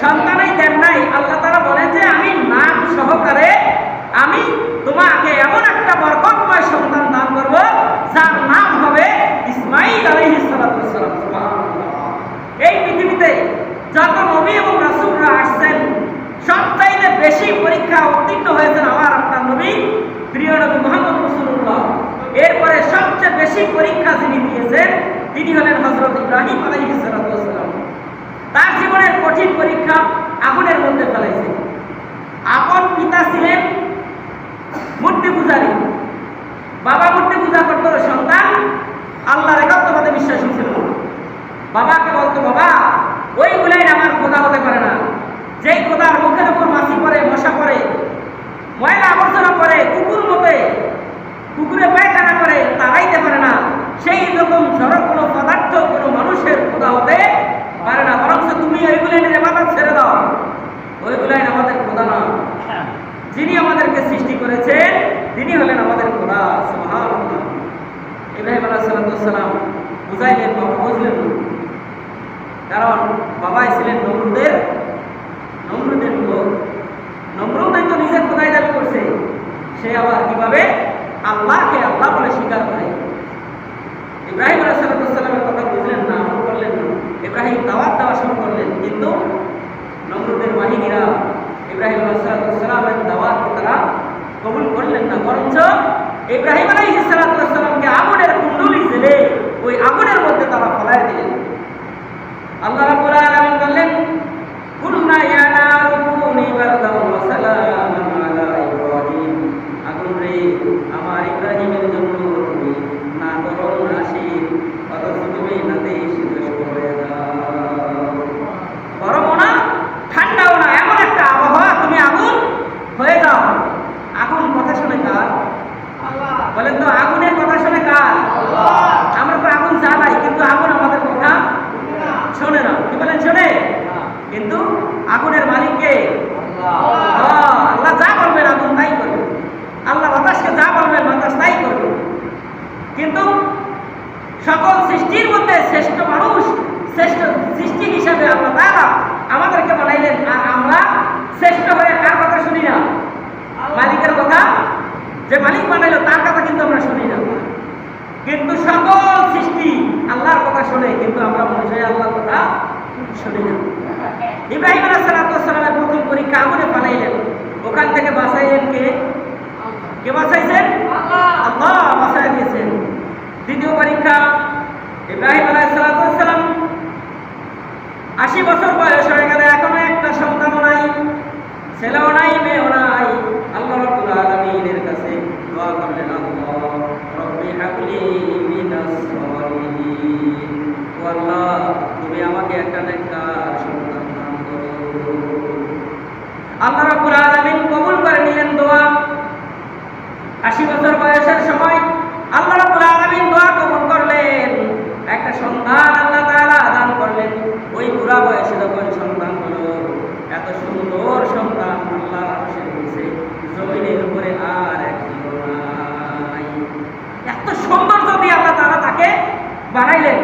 সন্তানই দেন নাই, আল্লাহ তাআলা বলেন যে আমি নাম সহকারে আমি তোমাকে এমন একটা বরকতময় সন্তান দান করব যার নাম হবে ইসমাঈল আলাইহিস সালাতু ওয়াস সালাম। সুবহানাল্লাহ। এই পৃথিবীতে যত নবী এবং রাসূলরা আসছেন সবচাইতে বেশি পরীক্ষা উত্তীর্ণ হয়েছেন আমার আপনার নবী প্রিয় নবী মুহাম্মদ রাসূলুল্লাহ। এরপরে সবচেয়ে বেশি পরীক্ষা যিনি দিয়েছেন তিনি হলেন হযরত ইব্রাহিম আলাইহিস সালাতু ওয়াস সালাম। তার জীবনের কঠিন পরীক্ষা আগুনের মধ্যে ফেলাইছে। আপন পিতা ছিলেন মূর্তি পূজারী, বাবা মূর্তি পূজা করতো, সন্তান আল্লাহর একাত্মবাদে বিশ্বাসী ছিল। বাবাকে বলতো, বাবা ওইগুলাই আমার খোদা হতে পারে না, যেই খোদার মুখের উপর মাছি পড়ে, মশা পড়ে, ময়লা আবর্জনা পড়ে, কুকুর মতে কুকুরে পায়খানা করে, তারাইতে পারে না, সেই রকম জড় কোনো পদার্থ কোনো মানুষের খোদা হতে পারে না, বরং তুমি ওইগুলাইনের ইবাদত ছেড়ে দাও, ওইগুলাই আমাদের খোদা না। যিনি আমাদেরকে সৃষ্টি করেছেন তিনি হলেন আমাদের খোদা। সুবহানাল্লাহ। ইব্রাহিম আলাইহিস সালাম বুঝাইলেন, বাবা বুঝলেন না, কারণ বাবাই ছিলেন নমরুদের লোক। নমরুদই তো নিজের খোদাই দাবি করছে, সে আবার কিভাবে আল্লাহকে আল্লাহ বলে স্বীকার করে। ইব্রাহিম আলাইহিস সালামের কথা বুঝলেন না, আমল করলেন না। ইব্রাহিম দাওয়াত দেওয়া শুরু করলেন, কিন্তু নমরুদের বাহিনীরা ইব্রাহিম আলাইহিস সালামের দাওয়াত তারা কবুল করলেন না, বরঞ্চ ইব্রাহিম আলাইহিস সালামকে আগুনের কুণ্ডলি জেলে ওই আগুনের মধ্যে তারা ফেলাই দিলেন। আল্লাহ রাব্বুল আলামিন বললেন, কুল্না ইয়া নারু কুনি বারদান ওয়া সালামান আলা ইব্রাহিম, আগুন রে আমার ইব্রাহিমের জন্য তুমি না গরম না শীত, অথচ তুমি নাতিশীতোষ্ণ হয়ে যাও, গরমও না ঠান্ডাও না, এমন একটা আবহাওয়া তুমি আগুন হয়ে যাও। আগুন কথা শুনে কার? আল্লাহ। বলেন তো আগুনের কথা শুনে কার? আল্লাহ। আমরা তো আগুন জ্বালাই, কিন্তু আগুন আমাদের কথা শোনে না। কি বলেন? শোনে, কিন্তু আগুনের মালিক কে? আল্লাহ। আল্লাহ যা বলবেন আগুন তাই করবে, আল্লাহ বাতাসকে যা বলবেন বাতাস তাই করবে। কিন্তু সকল সৃষ্টির মধ্যে শ্রেষ্ঠ মানুষ, শ্রেষ্ঠ সৃষ্টি হিসাবে আল্লাহ তাআলা আমাদেরকে বানাইলেন, আর আমরা শ্রেষ্ঠ হয়ে কার কথা শুনি না? মালিকের কথা। যে মালিক বানাইলো তার কথা কিন্তু আমরা শুনি না। কিন্তু সকল সৃষ্টি আল্লাহর কথা শুনে, কিন্তু আমরা মানুষ হয়ে আল্লাহর কথা শুনি না। ইব্রাহিম আলাইহিস সালামের প্রথম পরীক্ষা আগুনে পালাইলেন, ওখান থেকে বাঁচাইলেন কে? কে বাঁচাইছেন? আল্লাহ বাঁচাই দিয়েছেন। দ্বিতীয় পরীক্ষা, ইব্রাহিম আলাইহিস সালাম 80 বছর বয়স হয়ে গেলে এখনো একটা সন্তানও নাই, ছেলেও নাই, মেয়েও নাই। আল্লাহ রাব্বুল আলামিনের কাছে দোয়া করলেন, আল্লাহ রব্বি হাবলি মিনাস সালিহিন, ও আল্লাহ তুমি আমাকে একটা নেককার সন্তান দান করো। আল্লাহ রাব্বুল আলামিন কবুল করে নিলেন দোয়া। 80 বছর বয়সের সময় আল্লাহ রাব্বুল আলামিন দোয়া কবুল করলেন, একটা সন্তান আল্লাহ তাআলা দান করলেন। ওই বুড়া বয়সে যখন সন্তান হলো, এত সুন্দর সন্তান আল্লাহ আরশের জমিনের উপরে আর একটিও নাই। এত সুন্দর যদি আল্লাহ তাআলা তাকে বানাইলেন।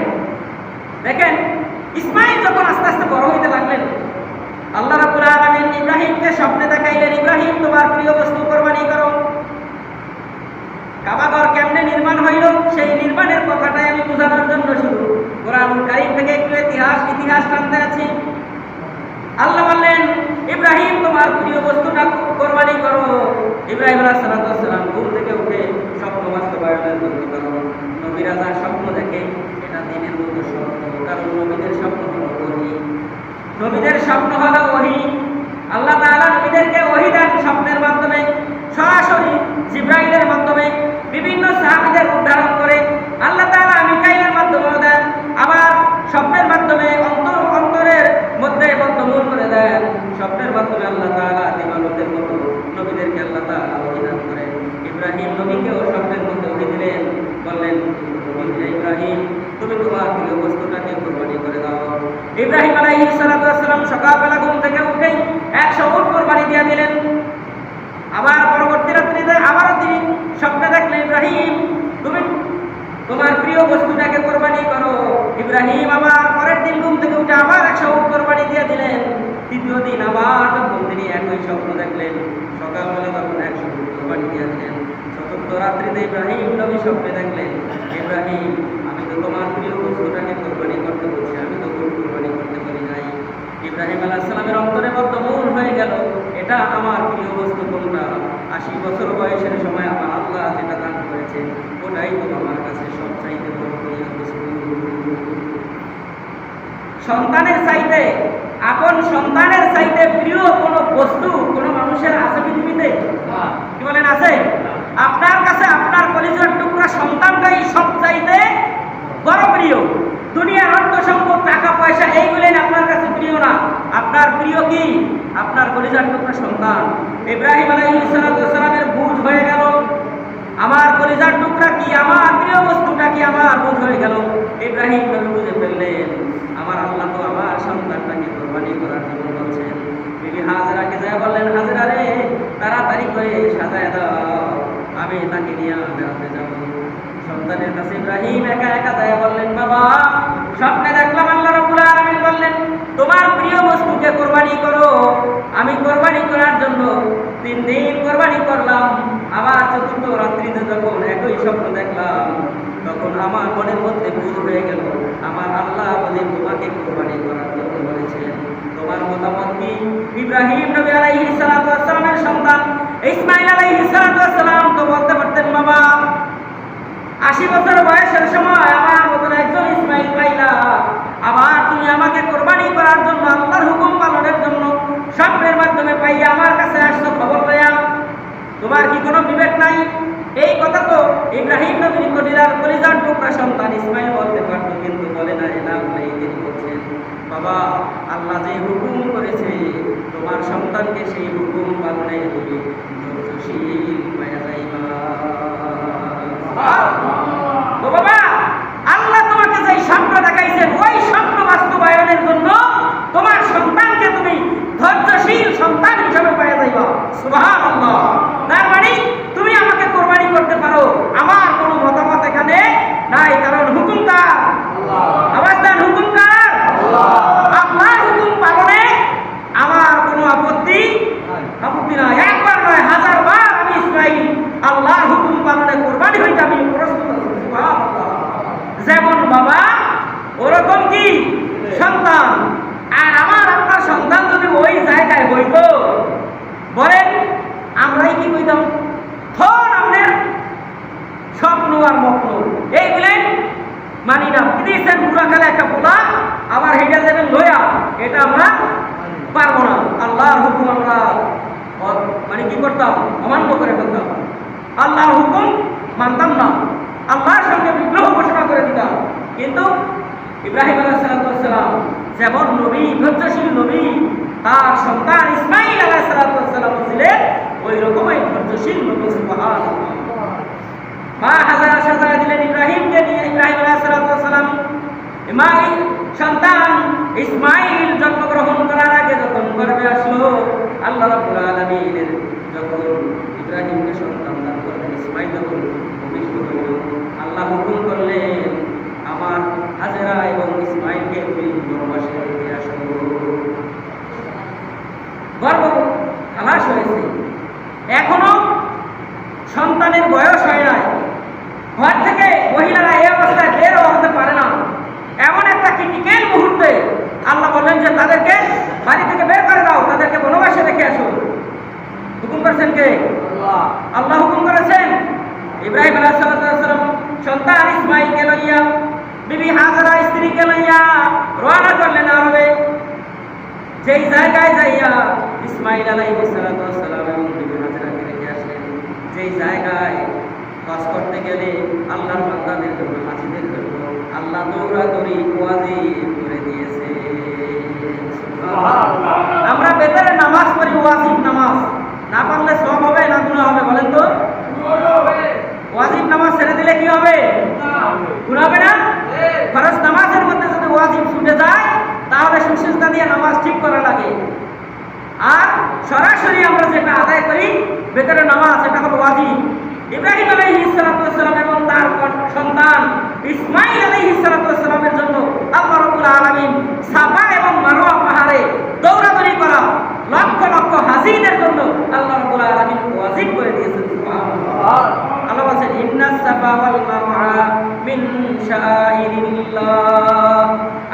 দেখেন ইসমাঈল যখন আস্তে আস্তে বড় হইতে লাগলেন, আল্লাহ রাব্বুল আলামিন ইব্রাহিমকে স্বপ্নে দেখাইলেন, ইব্রাহিম তোমার প্রিয় বস্তু কুরবানি করো। কাবাঘর কেমনে নির্মাণ হইল সেই নির্মাণের কথাটাই আমি বোঝানোর জন্য শুধু কোরআনুল কারীম থেকে একটু ইতিহাস টানতে আছি। আল্লাহ বললেন, ইব্রাহিম তোমার প্রিয় বস্তুটা কুরবানি করো। ইব্রাহিম আলাইহিস সালাম ঘুম থেকে উঠে স্বপ্ন বাস্তবায়নের জন্য করো। নবীরা যা স্বপ্ন দেখে এটা দিনের মতো স্বপ্ন, কারণ নবীদের স্বপ্ন হলো ওহী। নবীদের স্বপ্ন হলো ওহী। আল্লাহ তাআলা নবীদেরকে ওহী দেন স্বপ্নের মাধ্যমে, সরাসরি জিবরাইলের মাধ্যমে, বিভিন্ন সাহাবীদের উদ্ধারণ করে আল্লাহ তাআলা মিকাইলের মাধ্যমে দেন, আবার স্বপ্নের মাধ্যমে অন্তরের মধ্যে বদ্ধমূল করে দেন। স্বপ্নের মাধ্যমে আল্লাহ তাআলা দিবালোকের মতো নবীদেরকে আল্লাহ তাআলা ওহী দান করেন। ইব্রাহিম নবীকেও স্বপ্নের মধ্যে ওহী দিলেন, বললেন ইব্রাহিম তুমি তোমার প্রিয় বস্তুটাকে কুরবানি করে দাও। ইব্রাহিম আলাইহিস সালাম সকালবেলা ঘুম থেকে উঠেই 100 উট কুরবানি দিয়ে দিলেন। আবার পরবর্তী রাত্রিতে আবারও তিনি স্বপ্নে দেখলেন, ইব্রাহিম তুমি তোমার প্রিয় বস্তুটাকে কুরবানি করো। ইব্রাহিম আবার পরের দিন ঘুম থেকে উঠে আবার 100 উট কুরবানি দিয়ে দিলেন। তৃতীয় দ্বিতীয় দিন আবার যখন তিনি একই স্বপ্ন দেখলেন, সকালবেলা তখন 100 কোরবানি দিয়েছিলেন। চতুর্থ রাত্রিতে ইব্রাহিম নবী স্বপ্নে দেখলেন, ইব্রাহিম আমি তো তোমার প্রিয় বস্তুটাকে কোরবানি করতে বলছি, আমি তো কোরবানি করতে পারি নাই। ইব্রাহিম আলাইহিস সালামের অন্তরে বদ্ধমূল হয়ে গেল, এটা আমার প্রিয় বস্তু কোনটা? 80 বছর বয়সের সময় আমার আল্লাহ যেটা দান করেছেন ওটাই তো আমার কাছে সবচাইতে বড় প্রিয় বস্তু। সন্তানের চাইতে, আপন সন্তানের চাইতে প্রিয় কোন বস্তু কোন মানুষের আছে পৃথিবীতে? কি বলেন, আছে? আপনার কাছে আপনার কলিজার টুকরা সন্তানটাই সবচাইতে বড় প্রিয়। দুনিয়ার অর্থ সম্পদ, টাকা পয়সা এইগুলোই আপনার কাছে প্রিয় না। আপনার প্রিয় কি? আপনার কলিজার টুকরা সন্তান। ইব্রাহিম আলাইহিস সালামের বুঝ হয়ে গেল, আমার কলিজার টুকরা কি, আমার প্রিয় বস্তুটা কি, আমার বুঝ হয়ে গেল। ইব্রাহিম নবী বুঝে ফেললেন, আমার আল্লাহ তো আমার সন্তানটাকে কোরবানি করার জন্য বলছেন। বিবি হাজেরাকে যা বললেন, হাজেরা রে তাড়াতাড়ি করে সাজায় দাও, আমি তাকে নিয়ে বেড়াতে যাব। সন্তানের কাছে ইব্রাহিম একা একা যায় বললেন, বাবা স্বপ্নে দেখলাম আল্লাহ রাব্বুল আলামিন বললেন তোমার প্রিয় বস্তুকে কোরবানি করো। আমি কোরবানি করার জন্য 3 দিন কোরবানি করলাম। আবার চতুর্থ রাত্রিতে যখন একই স্বপ্ন দেখলাম, তখন আমার মনের মধ্যে বুঝ হয়ে গেল, আমার আল্লাহ বলে তোমাকে কোরবানি করার জন্য বলেছেন। তোমার মতামত কি? ইব্রাহিম নবী আলাইহিস সালামের সন্তান ইসমাঈল আলাইহিস সালাম তো বলতে পারতেন, বাবা 80 বছর বয়সের সময় আমার মতন একজন ইসমাঈল পাইলা, আবার তুমি আমাকে কোরবানি করার জন্য, আল্লাহর হুকুম পালনের জন্য স্বপ্নের মাধ্যমে পাইয়া আমার কাছে আসছো খবর পাইয়া, তোমার কি কোনো বিবেক নাই? এই কথা তো ইব্রাহিম নবীর কলিজার টুকরা সন্তান ইসমাঈল বলতে পারতো, কিন্তু বলে না। এটা বলে তিনি বলছেন, বাবা আল্লাহ যে হুকুম করেছে তোমার সন্তানকে সেই হুকুম পালনে তুমি ধৈর্যশীল হয়ে যাইবা। ও বাবা, আল্লাহ তোমাকে যে স্বপ্ন দেখাইছেন ওই স্বপ্ন বাস্তবায়নের জন্য তোমার সন্তানকে তুমি ধৈর্যশীল সন্তান হিসেবে পেয়ে যাইবা। সুবহানাল্লাহ। তার মানে তুমি আমাকে কোরবানি করতে পারো, আমার কোনো মতামত এখানে নাই, কারণ হুকুম কার? আল্লাহ। আওয়াজ দেন, হুকুম কার? আল্লাহ। আল্লাহর হুকুম পালনে আমার কোনো আপত্তি নাই। একবার নয়, 1000 বার আমি ইসমাঈল আল্লাহর হুকুম পালনে কোরবানি হইতে আমি প্রস্তুত আছি। সুবহানাল্লাহ। যেমন বাবা ওরকম কি সন্তান। আর আমার আপনার সন্তান যদি ওই জায়গায় হইতো, বলেন আমরাই কি কইতাম? থর আমাদের স্বপ্ন আর মগ্ন এইগুলেন মানি না। দিয়েছেন পুরা খেলে একটা পোতা, আবার হেঁটে যাবেন লইয়া, এটা আমরা পারবো না। আল্লাহর হুকুম আমরা মানে কি করতাম? অমান্য করে ফেলতাম। আল্লাহর হুকুম মানতাম না, আল্লাহর সঙ্গে বিদ্রোহ ঘোষণা করে দিতাম। কিন্তু ইব্রাহিম আলাইহিস সালাম যেমন নবী, ধৈর্যশীল নবী, তার সন্তান ইসমাঈল আলাইহিস সালাম ছিলেন ওই রকমই ধৈর্যশীল নবী। সুবহানাল্লাহ। মা হাজারা সাজায় দিলেন ইব্রাহিমকে নিয়ে। ইব্রাহিম আলাইহিস সালাম সন্তান ইসমাঈল জন্মগ্রহণ করার আগে যখন গর্ভে আসলো, আল্লাহ রাব্বুল আলামিনের যখন ইব্রাহিমকে সন্তান দান করলেন, ইসমাঈল যখন ভূমিষ্ঠ হইল, আল্লাহ হুকুম করলেন আমার হাজেরা এবং ইসমাঈলকে তুমি গর্ভাশয় রেখে আসো। গর্ভ খালাস হয়েছে, এখনো সন্তানের বয়স হয় নাই, ঘর থেকে মহিলারা এই অবস্থায় বের হতে পারে না। এমন একটা ক্রিটিক্যাল মুহূর্তে আল্লাহ বললেন যে তাদেরকে বাড়ি থেকে বের করে দাও, তাদেরকে বনবাসে রেখে আসো। হুকুম করেছেন কে? আল্লাহ। আল্লাহ হুকুম করেছেন। ইব্রাহিম আলাইহিস সালাম সন্তান ইসমাঈলকে লইয়া, বিবি হাজেরা স্ত্রীকে লইয়া রওনা করলেন আরবে। যেই জায়গায় যাইয়া ইসমাঈল আলাইহিস সালাম এবং বিবি হাজেরাকে রেখে আসলেন, যেই জায়গায় কাজ করতে গেলে আল্লাহর বান্দাদের জন্য, হাজিদের জন্য আল্লাহ দৌড়াদৌড়ি ওয়াজিব করে দিয়েছে। আমরা বেতরে নামাজ পড়ি, ওয়াজিব নামাজ, না পড়লে সওয়াব হবে না গুনাহ হবে? বলেন তো। ওয়াজিব নামাজ ছেড়ে দিলে কি হবে? গুনাহ হবে না? ফরজ নামাজের মধ্যে যদি ওয়াজিব ছুটে যায় তাহলে সুসিজদা দিয়ে নামাজ ঠিক করা লাগে। আর সরাসরি আমরা যেটা আদায় করি বেতরে নামাজ, এটা হলো ওয়াজিব। ইব্রাহিম আলাইহিস সালাম এবং তার সন্তান ইসমাঈল আলাইহিস সালামের জন্য আল্লাহ রাব্বুল আলামিন সাফা এবং মারওয়া পাহাড়ে দৌড়াদৌড়ি করা শাআইরিল্লাহ।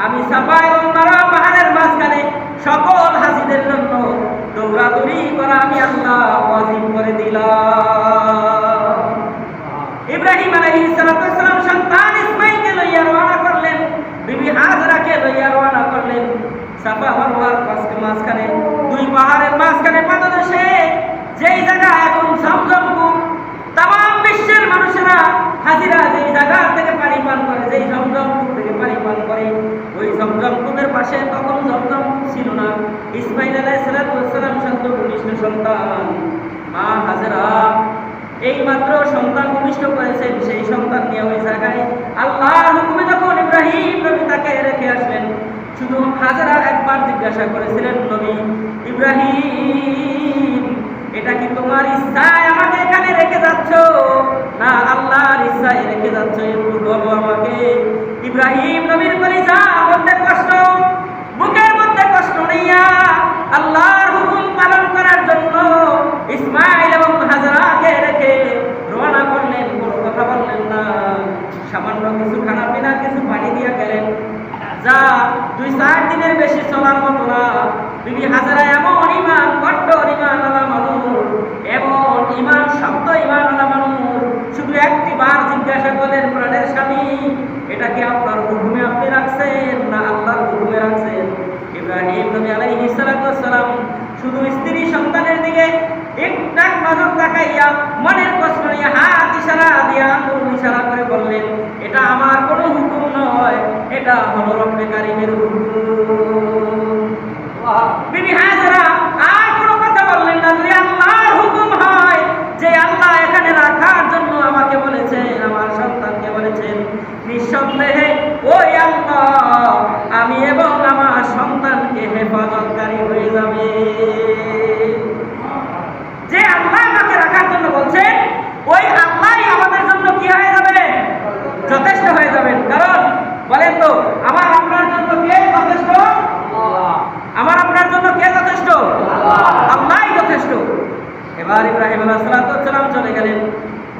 আমি সাফা এবং মারওয়া পাহাড়ের মাঝখানে সকল হাজীদের জন্য দৌড়াদৌড়ি করা আমি আল্লাহ ওয়াজিব করে দিলাম। ইব্রাহিম আলাইহিস সালাম সন্তান ইসমাঈলকে লইয়া রওনা করলেন, বিবি হাজরাকে লইয়া রওনা করলেন। সাফা মারওয়ার মাঝখানে দুই পাহাড়ের মাঝখানে পাদদেশে যেই জায়গা এখন জমজম কূপ, তামাম বিশ্বের মানুষেরা হাজিরা যেই জায়গা থেকে পানি পান করে, যেই জমজম কূপ থেকে পানি পান করে, ওই জমজম কূপের পাশে তখন জমজম কূপ ছিল না। ইসমাঈল আলাইহিস সালাম সদ্য ভূমিষ্ঠ সন্তান, মা হাজরা এইমাত্র সন্তান ভূমিষ্ঠ করেছেন। সেই সন্তান নিয়ে ওই জায়গায় আল্লাহর হুকুমে যখন ইব্রাহিম নবী তাকে রেখে আসলেন, শুধু হাজরা একবার জিজ্ঞাসা করেছিলেন, নবী ইব্রাহিম, এটা কি তোমার ইচ্ছায় আমাকে এখানে রেখে যাচ্ছ, না আল্লাহর ইচ্ছায় রেখে যাচ্ছ? একটু বলো আমাকে। ইব্রাহিম নবীর কলিজার মধ্যে কষ্ট, বুকের মধ্যে কষ্ট নিয়া আল্লাহর হুকুম পালন করার জন্য ইসমাঈল এবং হাজরাকে রেখে রওনা করলেন। কোনো কথা বললেন না, সামান্য কিছু খানা পিনা, কিছু পানি দিয়া গেলেন, যা 2-4 দিনের বেশি চলার মতো না। বিবি হাজরা এমন ইমান, বড্ড ইমান আলা মানুষ, এমন ইমান, শব্দ ইমান আলা মানুষ, শুধু একটি বার জিজ্ঞাসা করলেন, প্রাণের স্বামী, এটা কি আপনার হুকুমে আপনি রাখছেন না আল্লাহর হুকুমে রাখছেন? ইব্রাহিম নবী আলাইহিস সালাম শুধু স্ত্রী সন্তানের দিকে একটাক নজর তাকাইয়া মনের কষ্ট নিয়ে হাত ইশারা দিয়া আঙ্গুল ইশারা করে বললেন, এটা আমার কোনো হুকুম নয়, এটা হলো রব্বে কারীমের হুকুম। বিবি হাজরা আর কোনো কথা বললেন না। যদি আল্লাহর হুকুম হয়, যে আল্লাহ এখানে রাখার জন্য আমাকে বলেছেন, আমার সন্তানকে বলেছেন, নিঃসন্দেহে ওই আল্লাহ আমি এবং আমার সন্তানকে হেফাজতকারী হয়ে যাবে। যে আল্লাহ আমাকে রাখার জন্য বলছেন, ওই আল্লাহই আমাদের জন্য কি হয়ে যাবে? যথেষ্ট হয়ে যাবেন। কারণ বলেন তো, আমার আপনার জন্য কে যথেষ্ট? আমার আপনার জন্য কে যথেষ্ট? আল্লাহই যথেষ্ট। এবার ইব্রাহিম আলাইহিস সালাম চলে গেলেন।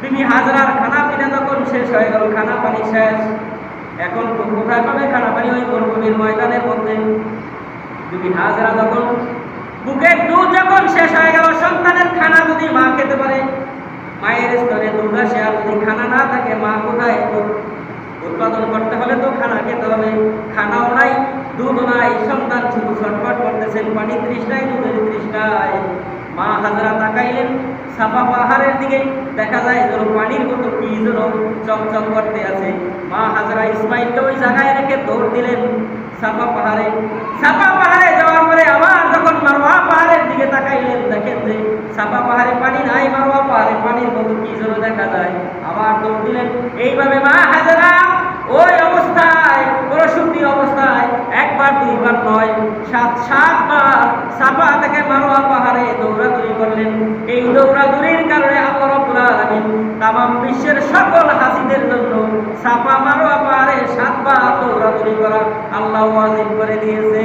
বিবি হাজরার খানা পিনা যখন শেষ হয়ে গেল, খানা পানি শেষ, এখন কোথায় পাবে খানা পানি? ওই মরুভূমির ময়দানের মধ্যে। বিবি হাজরা যখন বুকের দুধ যখন শেষ হয়ে গেল, সন্তানের খানা যদি মা খেতে পারে, মায়ের স্তরে দুধ আসে, আর যদি খানা না থাকে, মা কোথায়? উৎপাদন করতে হলে তো খানা খেতে হবে। খানাও নাই, দুধও নাই, সন্তান শুধু ছটফট করতেছেন, পানি তৃষ্ণায়, দুধের তৃষ্ণায়। মা হাজরা তাকাইলেন সাফা পাহাড়ের দিকে, দেখা যায় যেন পানির মতো কি যেন চকচক করতে আছে। মা হাজরা ইসমাঈলকে ওই জায়গায় রেখে দৌড় দিলেন সাফা পাহাড়ে। সাফা পাহাড়ে যাওয়ার পরে আবার যখন মারওয়া পাহাড়ের দিকে তাকাইলেন, দেখেন যে সাফা পাহাড়ে পানি নাই, মারওয়া পাহাড়ে পানির মতো কি যেন দেখা যায়। আবার দৌড় দিলেন। এইভাবে মা হাজরা ওই অবস্থায়, প্রসূতি অবস্থায়, একবার দুইবার নয়, 7বার সাফা থেকে মারওয়া পাহাড়ে দৌড়াদৌড়ি করলেন। এই দৌড়াদৌড়ির কারণে আল্লাহ রাব্বুল আলামিন তামাম বিশ্বের সকল হাজীদের জন্য সাফা মারওয়া পাহাড়ে 7বার দৌড়াদৌড়ি করা আল্লাহ ওয়াজিব করে দিয়েছে।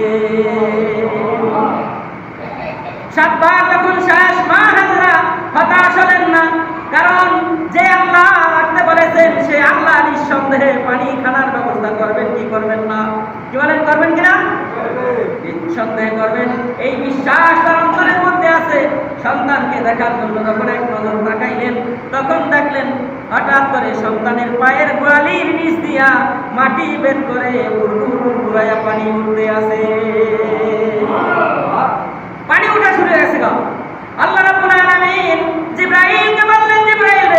7বার যখন শেষ, মা হাজরা হতাশ হলেন না। কারণ যে আল্লাহ রাখতে বলেছেন, সে আল্লাহ নিঃসন্দেহে পানি খানার ব্যবস্থা করবেন। কি করবেন না? কি বলেন, করবেন কিনা? নিঃসন্দেহে করবেন, এই বিশ্বাস তার অন্তরের মধ্যে আছে। সন্তানকে দেখার জন্য যখন এক নজর তাকাইলেন, তখন দেখলেন হঠাৎ করে সন্তানের পায়ের গোড়ালির নিচ দিয়া মাটি বের করে ঘুরাইয়া পানি উঠতে আছে। পানি উঠা শুরু হয়ে গেছে। আল্লাহ রাব্বুল আলামিন জিবরাইলকে বললেন, জিবরাইল,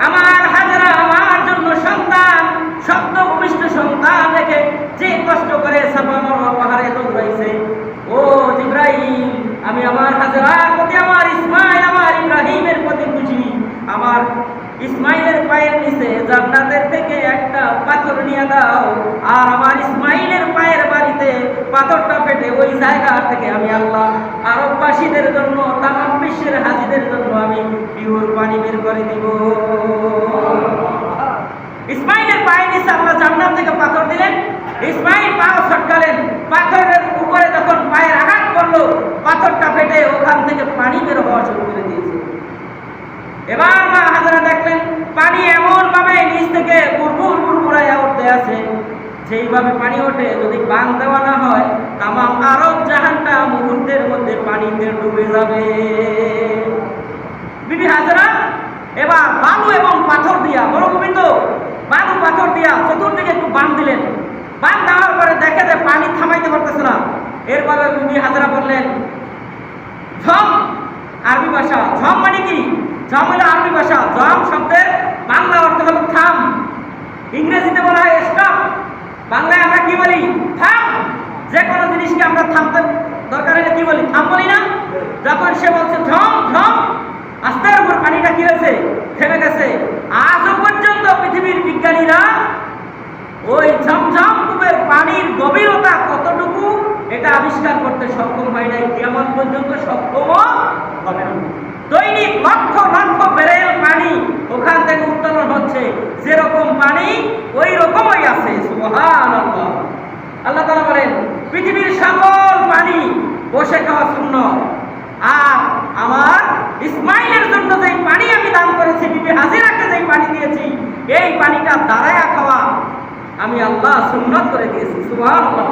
আমার হাজরা আমার জন্য সন্তান, সদ্য ভূমিষ্ঠ সন্তান রেখে যে কষ্ট করে সাফা মারওয়া পাহাড়ে দৌড়াইছে, ও জিবরাইল, আমি আমার হাজরার প্রতি, আমার ইসমাঈল, আমার ইব্রাহিমের প্রতি খুশি। আমার ইসমাঈলের পায়ের নিচে জান্নাতের থেকে একটা পাথর নিয়ে দাও, আর আমার ইসমাঈলের পায়ের বাড়িতে পাথরটা ফেটে ওই জায়গা থেকে আমি আল্লাহ আরববাসীদের জন্য, তামাম বিশ্বের হাজীদের জন্য আমি পিওর পানি বের করে দিব। ইসমাঈলের পায়ের নিচে আল্লাহ জান্নাত থেকে পাথর দিলেন। ইসমাঈল পা ছটকালেন, পাথরের উপরে যখন পায়ের আঘাত করলো, পাথরটা ফেটে ওখান থেকে পানি বের হওয়া শুরু করে দিয়েছে। এবার মা হাজরা দেখলেন পানি এমন ভাবে নিচ থেকে বুড়বুড়াইয়া উঠতে আছে, যেইভাবে পানি ওঠে যদি বাঁধ দেওয়া না হয় তামাম আরব জাহানটা মুহূর্তের মধ্যে পানিতে ডুবে যাবে। বিবি হাজরা এবার বালু এবং পাথর দিয়া, মরুভূমি তো, বালু পাথর দিয়া চতুর্দিকে একটু বাঁধ দিলেন। বাঁধ দেওয়ার পরে দেখে যে পানি থামাইতে পারতেছে না। এরপরে বিবি হাজরা বললেন ঝম, আরবি ভাষা। ঝম মানে কি? ঝম হলো আরবি ভাষা। ঝম শব্দের বাংলা অর্থ হলো থাম, ইংরেজিতে বলা হয় স্টপ, বাংলায় আমরা কি বলি? থাম। যে কোনো জিনিসকে আমরা থামতে দরকার হলে কি বলি? থাম বলি না? যখন সে বলছে ঝম ঝম, আস্তের উপর পানিটা কি হয়েছে? থেমে গেছে। আজও পর্যন্ত পৃথিবীর বিজ্ঞানীরা ওই ঝমঝম কূপের পানির গভীরতা কতটুকু এটা আবিষ্কার করতে সক্ষম হয় নাই, কিয়ামত পর্যন্ত সক্ষম হবে না। দৈনিক লক্ষ লক্ষ ব্যারেল পানি ওখান থেকে উত্তোলন হচ্ছে, যেরকম পানি ওই রকমই আছে। সুবহানাল্লাহ। আল্লাহ তাআলা বলেন পৃথিবীর সকল পানি বসে খাওয়া সুন্নাত, আর আমার ইসমাইলের জন্য যেই পানি আমি দান করেছি, বিবি হাজিরাকে যেই পানি দিয়েছি, এই পানিটা দাঁড়ায়া খাওয়া আমি আল্লাহ সুন্নাত করে দিয়েছি। সুবহানাল্লাহ।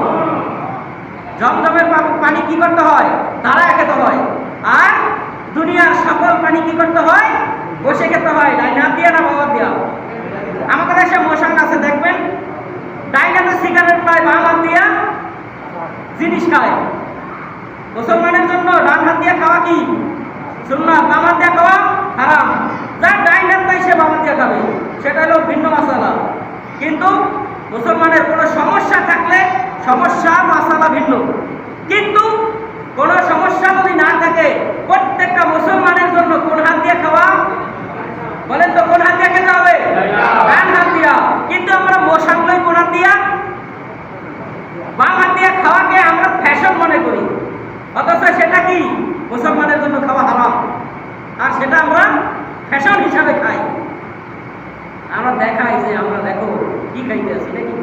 জমজমের পানি কি করতে হয়? দাঁড়ায় খেতে হয়। আর দুনিয়ার সকল পানি কি করতে হয়? বসে খেতে হয়। ডাইন হাত দিয়া না বাবা দিয়া? আমাদের দেশে মশান আছে দেখবেন, ডাইন হাতে সিগারেট খায়, বাম হাত দিয়া জিনিস খায়। মুসলমানের জন্য ডান হাত দিয়ে খাওয়া কি সুন্নাত, বাম হাত দিয়ে খাওয়া হারাম। যার ডাইন হাত নাই সে বাম হাত দিয়ে খাবে, সেটা হলো ভিন্ন মাসালা। কিন্তু মুসলমানের কোনো সমস্যা থাকলে সমস্যা মাসালা ভিন্ন, কিন্তু কোনো সমস্যা যদি না থাকে প্রত্যেকটা মুসলমানের জন্য কোন হাত দিয়ে খাওয়া? বলেন তো কোন হাত দিয়ে খেতে হবে? ডান হাত দিয়া। কিন্তু আমরা মশাগুলোই কোন হাত দিয়া? বাম হাত দিয়ে খাওয়াকে আমরা ফ্যাশন মনে করি, অথচ সেটা কি মুসলমানের জন্য খাওয়া হারাম, আর সেটা আমরা ফ্যাশন হিসাবে খাই। আমরা দেখাই যে আমরা দেখো কি খাইতে আছি নাকি,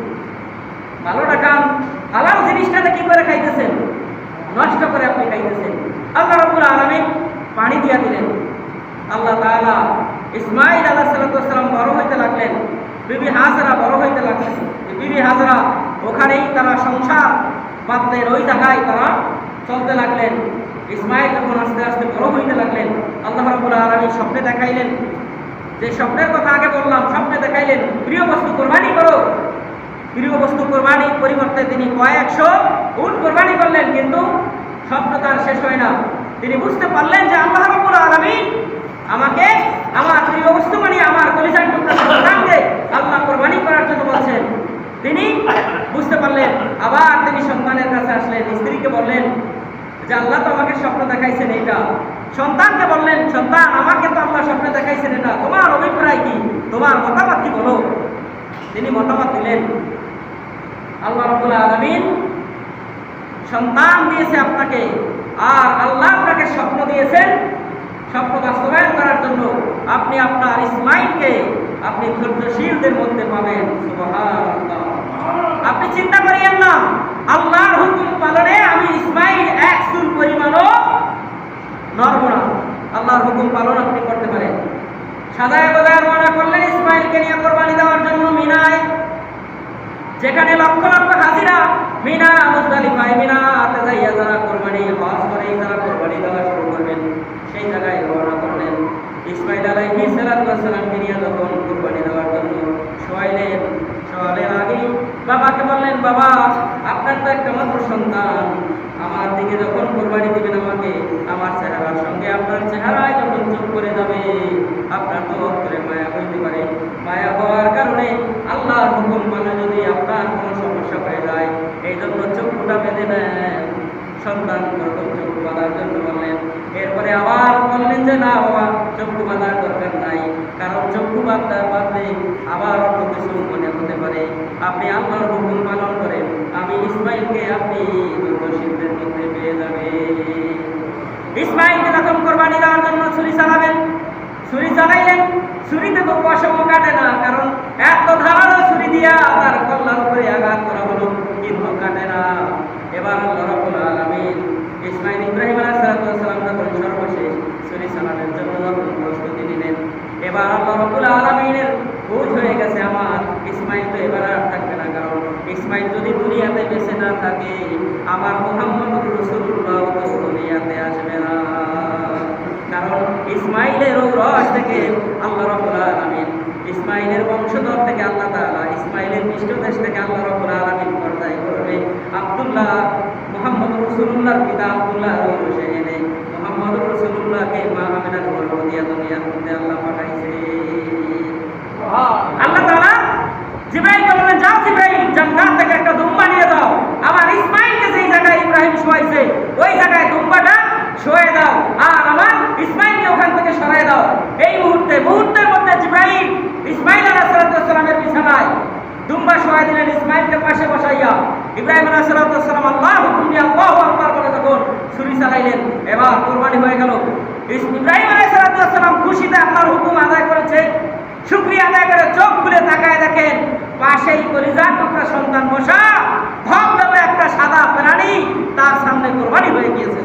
ভালোটা খান, হালাল জিনিসটাতে কি করে খাইতেছেন, নষ্ট করে আপনি খাইতেছেন। আল্লাহ রাব্বুল আলামিন পানি দিয়া দিলেন। আল্লাহ তাআলা ইসমাঈল আলাইহিস সালাম বড় হইতে লাগলেন, বিবি হাজরা বড় হইতে লাগলেন। বিবি হাজরা ওখানেই তারা সংসার বাঁধলেন, ওই জায়গায় তারা চলতে লাগলেন। ইসমাঈল যখন আস্তে আস্তে বড় হইতে লাগলেন, আল্লাহ রাব্বুল আলামিন স্বপ্নে দেখাইলেন, যে স্বপ্নের কথা আগে বললাম, স্বপ্নে দেখাইলেন প্রিয় বস্তু কোরবানি করো। প্রিয় বস্তু কোরবানির পরিবর্তে তিনি কয়েকশো উট কোরবানি করলেন, কিন্তু স্বপ্ন তার শেষ হয় না। তিনি বুঝতে পারলেন যে আল্লাহ রাব্বুল আলামিন আমাকে আমার প্রিয় বস্তু মানে আমার কলিজার টুকরা সন্তানকে আল্লাহ কোরবানি করার জন্য বলছেন। তিনি বুঝতে পারলেন। আবার তিনি সন্তানের কাছে আসলেন, স্ত্রীকে বললেন যে আল্লাহ তো আমাকে স্বপ্ন দেখাইছেন এইটা। সন্তানকে বললেন, সন্তান আমাকে তো আল্লাহ স্বপ্ন দেখাইছেন এটা, তোমার অভিপ্রায় কি, তোমার মতামত কি বলো। তিনি মতামত দিলেন। আল্লাহ রাব্বুল আলামিন সন্তান দিয়েছে আপনাকে, আর আল্লাহ আপনাকে স্বপ্ন দিয়েছেন। স্বপ্ন বাস্তবায়ন করার জন্য আপনি আপনার ইসমাঈলকে আপনি ধৈর্যশীলদের মধ্যে পাবেন। সুবহানাল্লাহ। আপনি চিন্তা করিয়েন না, আল্লাহর হুকুম পালনে আমি ইসমাঈল এক চুল পরিমাণও নড়ব না। আল্লাহর হুকুম পালন আপনি করতে পারেন। সাজায় বাজায় রওনা করলেন ইসমাঈলকে নিয়ে কোরবানি দেওয়ার জন্য মিনায়, যেখানে লক্ষ লক্ষ হাজিরা। মিনা মুজদালিফায়, মিনাতে যাইয়া যারা কোরবানি হজ করে, যারা কোরবানি দেওয়া শুরু করবেন, সেই জায়গায় রওনা করলেন। ইসমাঈল আলাইহিস সালামকে নিয়ে যখন কোরবানি দেওয়ার জন্য শোয়াইলেন, শোয়ালের আগে বাবাকে বললেন, বাবা আপনার তো একটা মাত্র সন্তান, আমার দিকে যখন কোরবানি দিবেন আমাকে, আমার চেহারার সঙ্গে আপনার চেহারায় যখন চোখ করে যাবে, আপনার তো অন্তরে মায়া হইতে পারে। মায়া হওয়ার কারণে আল্লাহর হুকুম মানে যদি আপনার কোনো সমস্যা হয়ে যায়, এই জন্য চক্ষুটা বেঁধে নেন। সন্তান প্রথম চক্ষু বাঁধার জন্য বললেন, এরপরে আবার বললেন যে না বাবা চক্ষু বাঁধার দরকার নাই, কারণ চক্ষু বাঁধলে আবার অন্য কিছু মনে হতে পারে। আপনি আল্লাহর হুকুম পালন করেন, আমি ইসমাঈলকে আপনি ধৈর্যশীলদের মধ্যে পেয়ে যাবে। ইসমাঈলকে যখন কোরবানি দেওয়ার জন্য ছুরি চালাবেন, ছুরি চালাইলেন, ছুরিতে তো পশম কাটে না, কারণ এত ধারালো ছুরি দিয়া তার কল্লার উপরে আঘাত করা হলো, কিন্তু কাটে না। এবার আল্লাহ রাব্বুল আলামিন ইসমাঈল ইব্রাহিম আলাইহিস সালাম যখন সর্বশেষ ছুরি চালানোর জন্য যখন প্রস্তুতি নিলেন, এবার আল্লাহ রাব্বুল আলামিনের বোঝ হয়ে গেছে আমার ইসমাঈল তো এবার আর থাকবে আমার মুহাম্মদুর রাসূলুল্লাহ তো দুনিয়াতে আসবে না। কারণ ইসমাইলের রস থেকে আল্লাহ রাব্বুল আলামিন, ইসমাইলের বংশধর থেকে আল্লাহ তাআলা, ইসমাইলের পৃষ্ঠদেশ থেকে আল্লাহ রাব্বুল আলামিন পর্দায় করবে আব্দুল্লাহ, মুহাম্মদুর রাসূলুল্লাহর পিতা আব্দুল্লাহ রসে এনে মুহাম্মদুর রাসূলুল্লাহকে মা আমিনার গর্ভ দিয়া দুনিয়ার মধ্যে আল্লাহ পাঠাইছে। আল্লাহ তাআলা জিবরাইলকে বললেন, যাও জিবরাইল, জান্নাত থেকে একটা দুম্বা নিয়ে দাও, আমার ইসমাইলকে যেই জায়গায় ইব্রাহিম শোয়াইছে ওই জায়গায় দুম্বাটা শোয়ে দাও, আর আমার ইসমাইলকে ওখান থেকে সরাই দাও। এই মুহূর্তের মধ্যে জিবরাইল ইসমাইল আলাইহিস সালামের বিছানায় দুম্বা শোয়াই দিলেন, ইসমাইলকে পাশে বসাইয়া ইব্রাহিম আলাইহিস সালাম আল্লাহ হুকুম দিয়ে আল্লাহু আকবার বলে তখন ছুরি চালাইলেন। এবার কুরবানি হয়ে গেল। ইব্রাহিম আলাইহিস সালাম খুশিতে আল্লাহর হুকুম আদায় করেছে, শুকরিয়া আদায় করে চোখ খুলে তাকায় দেখেন পাশেই কলিজার টুকরা সন্তান বসা, ধবধবে একটা সাদা প্রাণী তার সামনে কুরবানি হয়ে গিয়েছে।